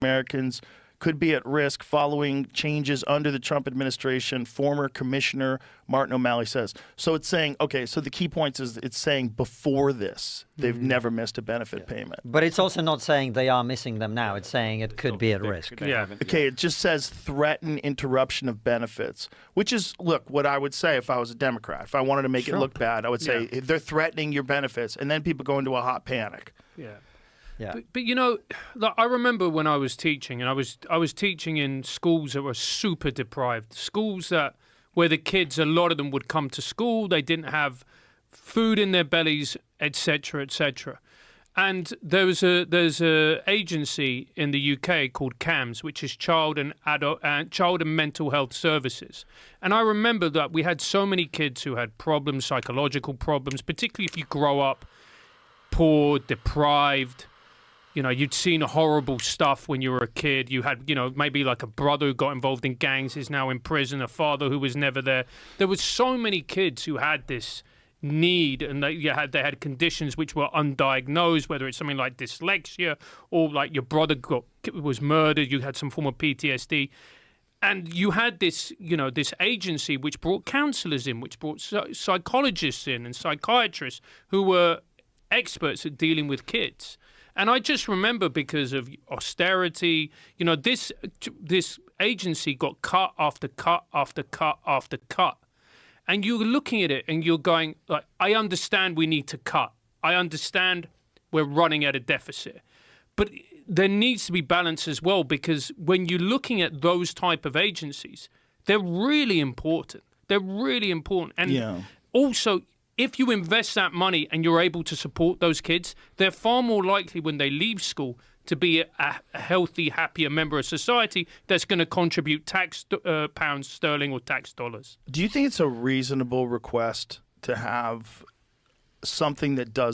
Americans could be at risk following changes under the Trump administration, former Commissioner Martin O'Malley says. So it's saying, okay, so the key points is it's saying before this, they've never missed a benefit payment. But it's also not saying they are missing them now. It's saying it could be at risk. Okay, it just says threaten interruption of benefits, which is, look, what I would say if I was a Democrat. If I wanted to make it look bad, I would say they're threatening your benefits, and then people go into a hot panic. Yeah. But you know, like, I remember when I was teaching, and I was teaching in schools that were super deprived, schools where the kids, a lot of them would come to school, they didn't have food in their bellies, etc., etc. And there's a agency in the UK called CAMS, which is Child and Mental Health Services. And I remember that we had so many kids who had problems, psychological problems, particularly if you grow up poor, deprived. You know, you'd seen horrible stuff when you were a kid. You had, you know, maybe like a brother who got involved in gangs is now in prison, a father who was never there. There were so many kids who had this need, and they had conditions which were undiagnosed, whether it's something like dyslexia or like your brother was murdered, you had some form of PTSD. And you had this, you know, this agency which brought counselors in, which brought psychologists in and psychiatrists who were experts at dealing with kids. And I just remember, because of austerity, you know, this agency got cut after cut after cut after cut. And you're looking at it and you're going, like, I understand we need to cut. I understand we're running at a deficit. But there needs to be balance as well, because when you're looking at those type of agencies, they're really important. They're really important. And also, if you invest that money and you're able to support those kids, they're far more likely when they leave school to be a healthy, happier member of society that's going to contribute tax pounds sterling or tax dollars. Do you think it's a reasonable request to have something that does